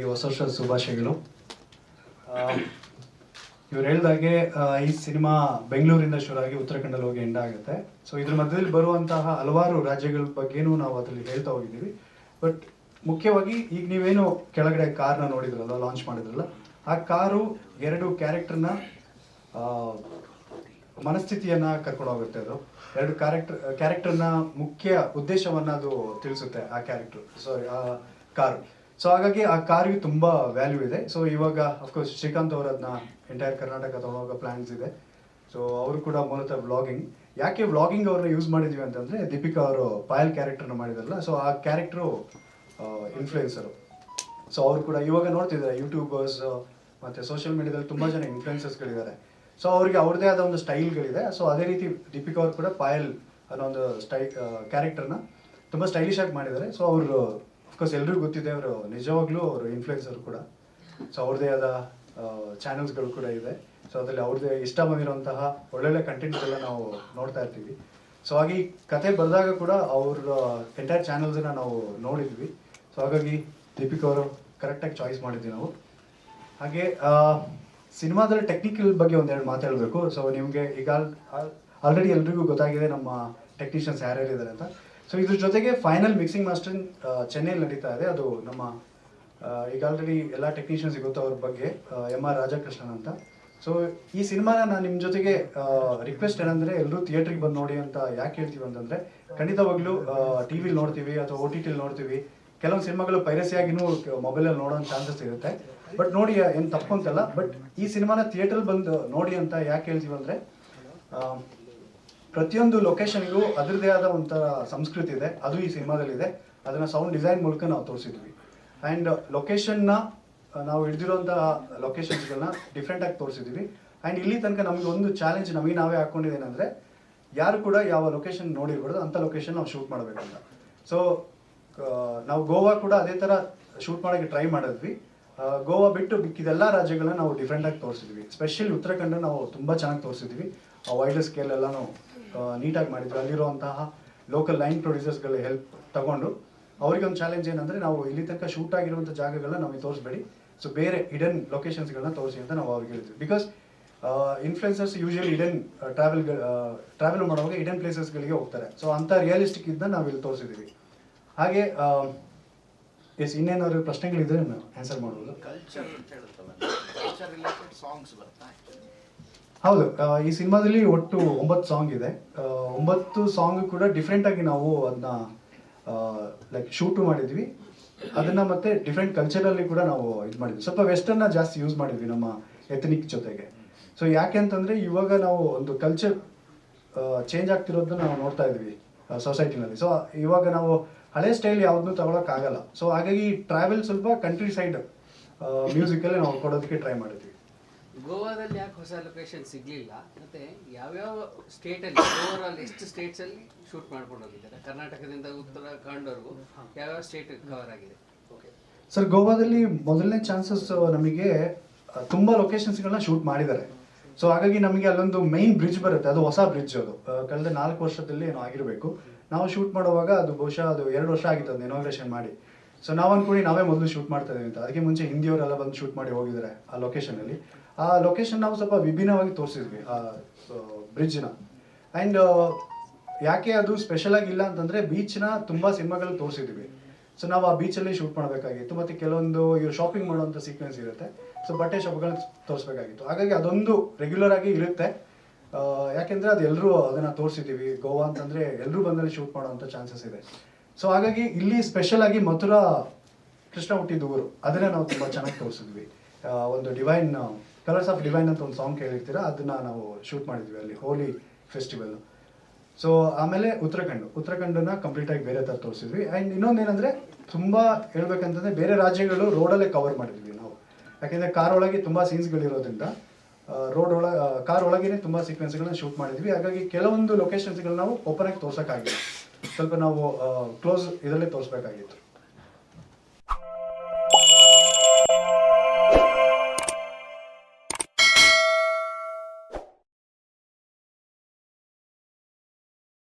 ಹೊಸ ವರ್ಷದ ಶುಭಾಶಯಗಳು. ಇವ್ರು ಹೇಳ್ದಾಗೆ ಈ ಸಿನಿಮಾ ಬೆಂಗಳೂರಿಂದ ಶುರುವಾಗಿ ಉತ್ತರಾಖಂಡಲ್ಲಿ ಹೋಗಿ ಎಂಡ್ ಆಗುತ್ತೆ. ಸೊ ಇದ್ರ ಮಧ್ಯದಲ್ಲಿ ಬರುವಂತಹ ಹಲವಾರು ರಾಜ್ಯಗಳ ಬಗ್ಗೆನೂ ನಾವು ಅದರಲ್ಲಿ ಹೇಳ್ತಾ ಹೋಗಿದ್ದೀವಿ. ಬಟ್ ಮುಖ್ಯವಾಗಿ ಈಗ ನೀವೇನು ಕೆಳಗಡೆ ಕಾರ್ನ ನೋಡಿದ್ರಲ್ಲ, ಲಾಂಚ್ ಮಾಡಿದ್ರಲ್ಲ, ಆ ಕಾರು ಎರಡು ಕ್ಯಾರೆಕ್ಟರ್ನ ಮನಸ್ಥಿತಿಯನ್ನ ಕರ್ಕೊಂಡು ಹೋಗುತ್ತೆ. ಅದು ಎರಡು ಕ್ಯಾರೆಕ್ಟರ್ನ ಮುಖ್ಯ ಉದ್ದೇಶವನ್ನ ಅದು ತಿಳಿಸುತ್ತೆ ಆ ಕ್ಯಾರೆಕ್ಟರ್, ಆ ಕಾರು. ಸೊ ಹಾಗಾಗಿ ಆ ಕಾರಿಗೆ ತುಂಬಾ ವ್ಯಾಲ್ಯೂ ಇದೆ. ಸೊ ಇವಾಗ ಅಫ್ಕೋರ್ಸ್ ಶ್ರೀಕಾಂತ್ ಅವರು ಅದನ್ನ ಎಂಟೈರ್ ಕರ್ನಾಟಕ ತಗೊಳ್ಳೋ ಪ್ಲಾನ್ಸ್ ಇದೆ. ಸೊ ಅವರು ಕೂಡ ಮೂಲತಃ ವ್ಲಾಗಿಂಗ್. ಯಾಕೆ ವ್ಲಾಗಿಂಗ್ ಅವ್ರನ್ನ ಯೂಸ್ ಮಾಡಿದ್ವಿ ಅಂತಂದ್ರೆ, ದೀಪಿಕಾ ಅವರು ಪಾಯಲ್ ಕ್ಯಾರೆಕ್ಟರ್ನ ಮಾಡಿದಾರಲ್ಲ, ಸೊ ಆ ಕ್ಯಾರೆಕ್ಟರು ಇನ್ಫ್ಲುಯೆನ್ಸರು. ಸೊ ಅವರು ಕೂಡ ಇವಾಗ ನೋಡ್ತಿದ್ದಾರೆ, ಯೂಟ್ಯೂಬರ್ಸ್ ಮತ್ತೆ ಸೋಷಿಯಲ್ ಮೀಡಿಯಾದಲ್ಲಿ ತುಂಬಾ ಜನ ಇನ್ಫ್ಲುಯೆನ್ಸರ್ಸ್ಗಳಿದ್ದಾರೆ. ಸೊ ಅವ್ರಿಗೆ ಅವ್ರದೇ ಆದ ಒಂದು ಸ್ಟೈಲ್ಗಳಿದೆ. ಸೊ ಅದೇ ರೀತಿ ದೀಪಿಕಾ ಅವರು ಕೂಡ ಪಾಯಲ್ ಅನ್ನೋ ಒಂದು ಕ್ಯಾರೆಕ್ಟರ್ನ ತುಂಬ ಸ್ಟೈಲಿಶ್ ಆಗಿ ಮಾಡಿದ್ದಾರೆ. ಸೊ ಅವರು ಅಫ್ಕೋರ್ಸ್ ಎಲ್ರಿಗೂ ಗೊತ್ತಿದೆ, ಅವರು ನಿಜವಾಗ್ಲೂ ಅವರು ಇನ್ಫ್ಲುಯೆನ್ಸರ್ ಕೂಡ. ಸೊ ಅವ್ರದ್ದೇ ಆದ ಚಾನಲ್ಸ್ಗಳು ಕೂಡ ಇದೆ. ಸೊ ಅದರಲ್ಲಿ ಅವ್ರದ್ದೇ ಇಷ್ಟ ಬಂದಿರುವಂತಹ ಒಳ್ಳೊಳ್ಳೆ ಕಂಟೆಂಟ್ಸ್ ಎಲ್ಲ ನಾವು ನೋಡ್ತಾ ಇರ್ತೀವಿ. ಸೊ ಹಾಗೆ ಈ ಕತೆ ಬರೆದಾಗ ಕೂಡ ಅವ್ರ ಎಂಟೈರ್ ಚಾನಲ್ಸನ್ನ ನಾವು ನೋಡಿದ್ವಿ. ಸೊ ಹಾಗಾಗಿ ದೀಪಿಕಾ ಅವರು ಕರೆಕ್ಟಾಗಿ ಚಾಯ್ಸ್ ಮಾಡಿದ್ವಿ ನಾವು. ಹಾಗೆ ಸಿನಿಮಾದಲ್ಲಿ ಟೆಕ್ನಿಕಲ್ ಬಗ್ಗೆ ಒಂದೆರಡು ಮಾತಾಡಬೇಕು. ಸೊ ನಿಮಗೆ ಈಗ ಆಲ್ರೆಡಿ ಎಲ್ರಿಗೂ ಗೊತ್ತಾಗಿದೆ ನಮ್ಮ ಟೆಕ್ನಿಷಿಯನ್ಸ್ ಯಾರ್ಯಾರು ಇದ್ದಾರೆ ಅಂತ. ಸೊ ಇದ್ರ ಜೊತೆಗೆ ಫೈನಲ್ ಮಿಕ್ಸಿಂಗ್ ಮಾಸ್ಟರಿಂಗ್ ಚೆನ್ನೈಲಿ ನಡೀತಾ ಇದೆ. ಅದು ನಮ್ಮ ಈಗ ಆಲ್ರೆಡಿ ಎಲ್ಲ ಟೆಕ್ನಿಷಿಯನ್ಸ್ ಗೊತ್ತು ಅವ್ರ ಬಗ್ಗೆ, MR ರಾಜಕೃಷ್ಣನ್ ಅಂತ. ಸೊ ಈ ಸಿನಿಮಾನ ನಾನು ನಿಮ್ಮ ಜೊತೆಗೆ ರಿಕ್ವೆಸ್ಟ್ ಏನಂದರೆ, ಎಲ್ಲರೂ ಥಿಯೇಟ್ರಿಗೆ ಬಂದು ನೋಡಿ ಅಂತ ಯಾಕೆ ಹೇಳ್ತೀವಿ ಅಂತಂದರೆ, ಖಂಡಿತವಾಗ್ಲೂ ಟಿ ವಿಲಿ ನೋಡ್ತೀವಿ ಅಥವಾ OTT ನೋಡ್ತೀವಿ. ಕೆಲವೊಂದು ಸಿನಿಮಾಗಳು ಪೈರಸಿಯಾಗಿನೂ ಮೊಬೈಲಲ್ಲಿ ನೋಡೋ ಚಾನ್ಸಸ್ ಇರುತ್ತೆ. ಬಟ್ ನೋಡಿ, ಏನು ತಪ್ಪು ಅಂತಲ್ಲ. ಬಟ್ ಈ ಸಿನಿಮಾನ ಥಿಯೇಟ್ರಲ್ಲಿ ಬಂದು ನೋಡಿ ಅಂತ ಯಾಕೆ ಹೇಳ್ತೀವಿ ಅಂದರೆ, ಪ್ರತಿಯೊಂದು ಲೊಕೇಶನ್ಗೂ ಅದರದೇ ಆದ ಒಂಥರ ಸಂಸ್ಕೃತಿ ಇದೆ. ಅದು ಈ ಸಿನಿಮಾದಲ್ಲಿದೆ. ಅದನ್ನು ಸೌಂಡ್ ಡಿಸೈನ್ ಮೂಲಕ ನಾವು ತೋರಿಸಿದ್ವಿ. ಆ್ಯಂಡ್ ಲೊಕೇಶನ್ನ ನಾವು ಹಿಡಿದಿರೋಂತಹ ಲೊಕೇಶನ್ಸ್ಗಳನ್ನ ಡಿಫ್ರೆಂಟಾಗಿ ತೋರಿಸಿದ್ವಿ. ಆ್ಯಂಡ್ ಇಲ್ಲಿ ತನಕ ನಮಗೆ ಒಂದು ಚಾಲೆಂಜ್ ನಮಗೆ ನಾವೇ ಹಾಕ್ಕೊಂಡಿದ್ದೇನೆಂದರೆ, ಯಾರು ಕೂಡ ಯಾವ ಲೊಕೇಶನ್ ನೋಡಿರ್ಬಾರ್ದು, ಅಂಥ ಲೊಕೇಶನ್ ನಾವು ಶೂಟ್ ಮಾಡಬೇಕಂತ. ಸೊ ನಾವು ಗೋವಾ ಕೂಡ ಅದೇ ಥರ ಶೂಟ್ ಮಾಡೋಕ್ಕೆ ಟ್ರೈ ಮಾಡಿದ್ವಿ. ಗೋವಾ ಬಿಟ್ಟು ಮಿಕ್ಕಿದೆಲ್ಲ ರಾಜ್ಯಗಳನ್ನ ನಾವು ಡಿಫ್ರೆಂಟಾಗಿ ತೋರಿಸಿದ್ವಿ. ಸ್ಪೆಷಲಿ ಉತ್ತರಾಖಂಡ ನಾವು ತುಂಬ ಚೆನ್ನಾಗಿ ತೋರಿಸಿದ್ವಿ. ಆ ವೈಡರ್ ಸ್ಕೇಲ್ ಎಲ್ಲನೂ ನೀಟಾಗಿ ಮಾಡಿದ್ವಿ. ಅಲ್ಲಿರುವಂತಹ ಲೋಕಲ್ ಲೈನ್ ಪ್ರೊಡ್ಯೂಸರ್ಸ್ಗಳ ಹೆಲ್ಪ್ ತಗೊಂಡು, ಅವ್ರಿಗೊಂದು ಚಾಲೆಂಜ್ ಏನಂದರೆ, ನಾವು ಇಲ್ಲಿ ತನಕ ಶೂಟ್ ಆಗಿರುವಂಥ ಜಾಗಗಳನ್ನ ನಮಗೆ ತೋರಿಸ್ಬೇಡಿ, ಸೊ ಬೇರೆ ಹಿಡನ್ ಲೊಕೇಶನ್ಸ್ಗಳನ್ನ ತೋರಿಸಿ ಅಂತ ನಾವು ಅವ್ರಿಗೆ ಹೇಳಿದ್ವಿ. Because influencers usually hidden travel ಮಾಡುವಾಗ ಹಿಡನ್ ಪ್ಲೇಸಸ್ಗಳಿಗೆ ಹೋಗ್ತಾರೆ. ಸೊ ಅಂಥ ರಿಯಲಿಸ್ಟಿಕ್ ಇದನ್ನ ನಾವು ಇಲ್ಲಿ ತೋರಿಸಿದ್ದೀವಿ. ಹಾಗೆ ಎಸ್, ಇನ್ನೇನಾದ್ರು ಪ್ರಶ್ನೆಗಳಿದ್ರೆ ನಾನು ಆನ್ಸರ್ ಮಾಡ್ಬೋದು. ಹೌದು, ಈ ಸಿನಿಮಾದಲ್ಲಿ ಒಟ್ಟು 9 ಸಾಂಗ್ ಇದೆ. 9 ಸಾಂಗ್ ಕೂಡ ಡಿಫ್ರೆಂಟಾಗಿ ನಾವು ಅದನ್ನ ಲೈಕ್ ಶೂಟು ಮಾಡಿದ್ವಿ. ಅದನ್ನ ಮತ್ತೆ ಡಿಫ್ರೆಂಟ್ ಕಲ್ಚರಲ್ಲಿ ಕೂಡ ನಾವು ಇದು ಮಾಡಿದ್ವಿ. ಸ್ವಲ್ಪ ವೆಸ್ಟರ್ನ ಜಾಸ್ತಿ ಯೂಸ್ ಮಾಡಿದ್ವಿ ನಮ್ಮ ಎಥನಿಕ್ ಜೊತೆಗೆ. ಸೊ ಯಾಕೆ ಅಂತಂದರೆ, ಇವಾಗ ನಾವು ಒಂದು ಕಲ್ಚರ್ ಚೇಂಜ್ ಆಗ್ತಿರೋದನ್ನ ನಾವು ನೋಡ್ತಾ ಇದ್ವಿ ಸೊಸೈಟಿನಲ್ಲಿ. ಸೊ ಇವಾಗ ನಾವು ಹಳೆ ಸ್ಟೈಲ್ ಯಾವುದನ್ನು ತಗೊಳಕ್ಕಾಗಲ್ಲ. ಸೊ ಹಾಗಾಗಿ ಟ್ರಾವೆಲ್ ಸ್ವಲ್ಪ ಕಂಟ್ರಿ ಸೈಡ್ ಮ್ಯೂಸಿಕಲ್ಲೇ ನಾವು ಕೊಡೋದಕ್ಕೆ ಟ್ರೈ ಮಾಡಿದ್ವಿ. ಗೋವಾದಲ್ಲಿ ಯಾಕೆ ಹೊಸ ಲೊಕೇಶನ್ ಸಿಗಲಿಲ್ಲ, ಮತ್ತು ಯಾವ್ಯಾವ ಸ್ಟೇಟಲ್ಲಿ, ಓವರಾಲ್ ಎಷ್ಟು ಸ್ಟೇಟ್ಸಲ್ಲಿ ಶೂಟ್ ಮಾಡ್ಕೊಂಡು ಹೋಗಿದ್ದಾರೆ? ಕರ್ನಾಟಕದಿಂದ ಉತ್ತರಾಖಂಡ್ವರೆಗೂ ಯಾವ್ಯಾವ ಸ್ಟೇಟ್ ಕವರ್ ಆಗಿದೆ? ಓಕೆ ಸರ್, ಗೋವಾದಲ್ಲಿ ಮೊದಲನೇ ಚಾನ್ಸಸ್ ನಮಗೆ ತುಂಬ ಲೊಕೇಶನ್ಸ್ಗಳನ್ನ ಶೂಟ್ ಮಾಡಿದ್ದಾರೆ. ಸೊ ಹಾಗಾಗಿ ನಮಗೆ ಅಲ್ಲೊಂದು ಮೈನ್ ಬ್ರಿಡ್ಜ್ ಬರುತ್ತೆ. ಅದು ಹೊಸ ಬ್ರಿಡ್ಜ್. ಅದು ಕಳೆದ 4 ವರ್ಷದಲ್ಲಿ ಏನೋ ಆಗಿರಬೇಕು. ನಾವು ಶೂಟ್ ಮಾಡುವಾಗ ಅದು ಬಹುಶಃ ಅದು 2 ವರ್ಷ ಆಗಿತ್ತು ಅದನ್ನ ಇನಾಗ್ರೇಷನ್ ಮಾಡಿ. ಸೊ ನಾವು ಅಂದ್ಕೊಂಡು ನಾವೇ ಮೊದಲು ಶೂಟ್ ಮಾಡ್ತಾ ಇದ್ದೀವಿ ಅಂತ. ಅದಕ್ಕೆ ಮುಂಚೆ ಹಿಂದಿಯವರೆಲ್ಲ ಬಂದು ಶೂಟ್ ಮಾಡಿ ಹೋಗಿದ್ದಾರೆ ಆ ಲೊಕೇಶನಲ್ಲಿ. ಆ ಲೊಕೇಶನ್ ನಾವು ಸ್ವಲ್ಪ ವಿಭಿನ್ನವಾಗಿ ತೋರಿಸಿದ್ವಿ ಆ ಬ್ರಿಡ್ಜ್ನ. ಆ್ಯಂಡ್ ಯಾಕೆ ಅದು ಸ್ಪೆಷಲ್ ಆಗಿಲ್ಲ ಅಂತಂದರೆ, ಬೀಚ್ನ ತುಂಬ ಸಿನಿಮಾಗಳಲ್ಲಿ ತೋರಿಸಿದ್ವಿ. ಸೊ ನಾವು ಆ ಬೀಚಲ್ಲಿ ಶೂಟ್ ಮಾಡಬೇಕಾಗಿತ್ತು. ಮತ್ತು ಕೆಲವೊಂದು ಇವ್ರು ಶಾಪಿಂಗ್ ಮಾಡುವಂಥ ಸೀಕ್ವೆನ್ಸ್ ಇರುತ್ತೆ. ಸೊ ಬಟ್ಟೆ ಶಾಪ್ಗಳನ್ನ ತೋರಿಸ್ಬೇಕಾಗಿತ್ತು. ಹಾಗಾಗಿ ಅದೊಂದು ರೆಗ್ಯುಲರ್ ಆಗಿ ಇರುತ್ತೆ. ಯಾಕೆಂದರೆ ಅದು ಎಲ್ಲರೂ ಅದನ್ನು ತೋರಿಸಿದ್ದೀವಿ. ಗೋವಾ ಅಂತಂದರೆ ಎಲ್ಲರೂ ಬಂದಲ್ಲಿ ಶೂಟ್ ಮಾಡೋವಂಥ ಚಾನ್ಸಸ್ ಇದೆ. ಸೊ ಹಾಗಾಗಿ ಇಲ್ಲಿ ಸ್ಪೆಷಲ್ ಆಗಿ ಮಥುರಾ ಕೃಷ್ಣ ಹುಟ್ಟಿದ ಊರು, ಅದನ್ನೇ ನಾವು ತುಂಬ ಚೆನ್ನಾಗಿ ತೋರಿಸಿದ್ವಿ. ಒಂದು ಡಿವೈನ್, ಕಲರ್ಸ್ ಆಫ್ ಡಿವೈನ್ ಅಂತ ಒಂದು ಸಾಂಗ್ ಕೇಳಿರ್ತೀರ, ಅದನ್ನು ನಾವು ಶೂಟ್ ಮಾಡಿದ್ವಿ ಅಲ್ಲಿ, ಹೋಲಿ ಫೆಸ್ಟಿವಲ್. ಸೊ ಆಮೇಲೆ ಉತ್ತರಾಖಂಡನ ಕಂಪ್ಲೀಟಾಗಿ ಬೇರೆ ಥರ ತೋರಿಸಿದ್ವಿ. ಆ್ಯಂಡ್ ಇನ್ನೊಂದೇನೆಂದರೆ, ತುಂಬ ಹೇಳ್ಬೇಕಂತಂದರೆ, ಬೇರೆ ರಾಜ್ಯಗಳು ರೋಡಲ್ಲೇ ಕವರ್ ಮಾಡಿದ್ವಿ ನಾವು. ಯಾಕೆಂದರೆ ಕಾರ್ ಒಳಗೆ ತುಂಬ ಸೀನ್ಸ್ಗಳಿರೋದ್ರಿಂದ ಕಾರ್ ಒಳಗೇನೆ ತುಂಬ ಸೀಕ್ವೆನ್ಸ್ಗಳನ್ನ ಶೂಟ್ ಮಾಡಿದ್ವಿ. ಹಾಗಾಗಿ ಕೆಲವೊಂದು ಲೊಕೇಶನ್ಸ್ಗಳನ್ನ ನಾವು ಓಪನ್ ಆಗಿ ತೋರ್ಸೋಕ್ಕಾಗಿಲ್ಲ. ಸ್ವಲ್ಪ ನಾವು ಕ್ಲೋಸ್ ಇದರಲ್ಲೇ ತೋರಿಸ್ಬೇಕಾಗಿತ್ತು.